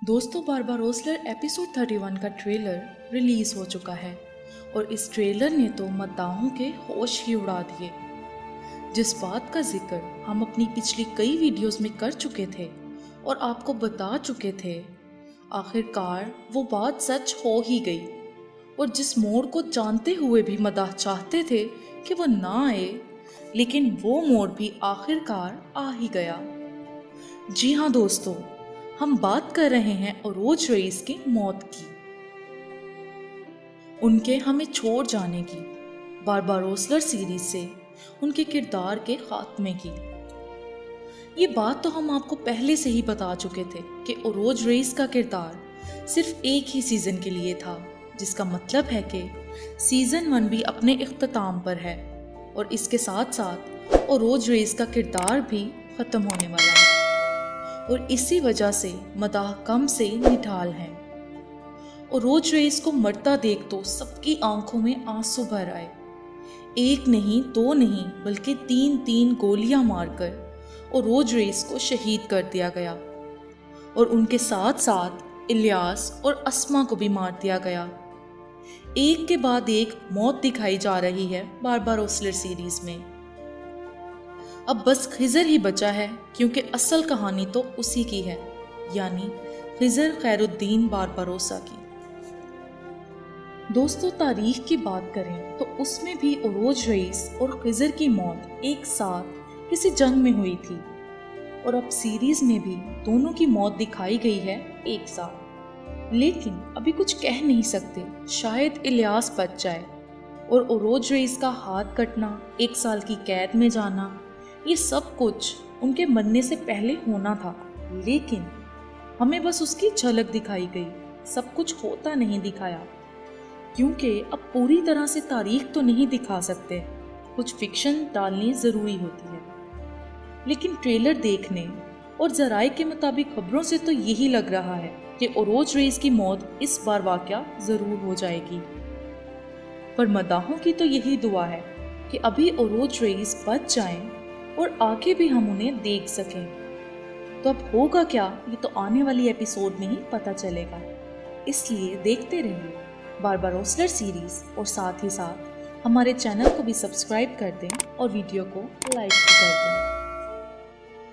दोस्तों, बारबारोसलर एपिसोड 31 का trailer release हो चुका है और इस ट्रेलर ने तो मद्दाहों के होश ही उड़ा दिए। जिस बात का जिक्र हम अपनी पिछली कई वीडियोस में कर चुके थे और आपको बता चुके थे, आखिरकार वो बात सच हो ही गई। और जिस मोड़ को जानते हुए भी मदाह चाहते थे कि वो ना आए, लेकिन वो मोड़ भी आखिरकार आ ही गया। जी हाँ दोस्तों, हम बात कर रहे हैं अरोज रईस की मौत की, उनके हमें छोड़ जाने की, बारबारोसलर सीरीज से उनके किरदार के खात्मे की। ये बात तो हम आपको पहले से ही बता चुके थे कि अरोज रईस का किरदार सिर्फ एक ही सीजन के लिए था, जिसका मतलब है कि सीजन 1 भी अपने इख्तिताम पर है और इसके साथ साथ अरोज रईस का किरदार भी खत्म होने वाला है। और इसी वजह से मदाह कम से निढाल हैं। अरोज रईस को मरता देख तो सबकी आंखों में आंसू भर आए। एक नहीं, दो नहीं, बल्कि 3 गोलियां मारकर अरोज रईस को शहीद कर दिया गया और उनके साथ साथ इलियास और अस्मा को भी मार दिया गया। एक के बाद एक मौत दिखाई जा रही है बारबारोसलर सीरीज में। अब बस खिजर ही बचा है, क्योंकि असल कहानी तो उसी की है, यानी खिजर खैरुद्दीन बारबारोसा की। दोस्तों, तारीख की बात करें तो उसमें भी अरोज रईस और खिजर की मौत एक साथ किसी जंग में हुई थी और अब सीरीज में भी दोनों की मौत दिखाई गई है एक साथ। लेकिन अभी कुछ कह नहीं सकते, शायद इलियास बच जाए और अरोज रईस का हाथ कटना, 1 साल की कैद में जाना, ये सब कुछ उनके मरने से पहले होना था। लेकिन हमें बस उसकी झलक दिखाई गई, सब कुछ होता नहीं दिखाया, क्योंकि अब पूरी तरह से तारीख तो नहीं दिखा सकते, कुछ फिक्शन डालनी ज़रूरी होती है। लेकिन ट्रेलर देखने और ज़राए के मुताबिक खबरों से तो यही लग रहा है कि अरोज रईस की मौत इस बार वाक़या ज़रूर हो जाएगी। पर मदाहों की तो यही दुआ है कि अभी अरोज रईस बच जाएं और आगे भी हम उन्हें देख सकें। तो अब होगा क्या, ये तो आने वाली एपिसोड में ही पता चलेगा। इसलिए देखते रहिए बारबारोसलर सीरीज और साथ ही साथ हमारे चैनल को भी सब्सक्राइब कर दें और वीडियो को लाइक भी कर दें।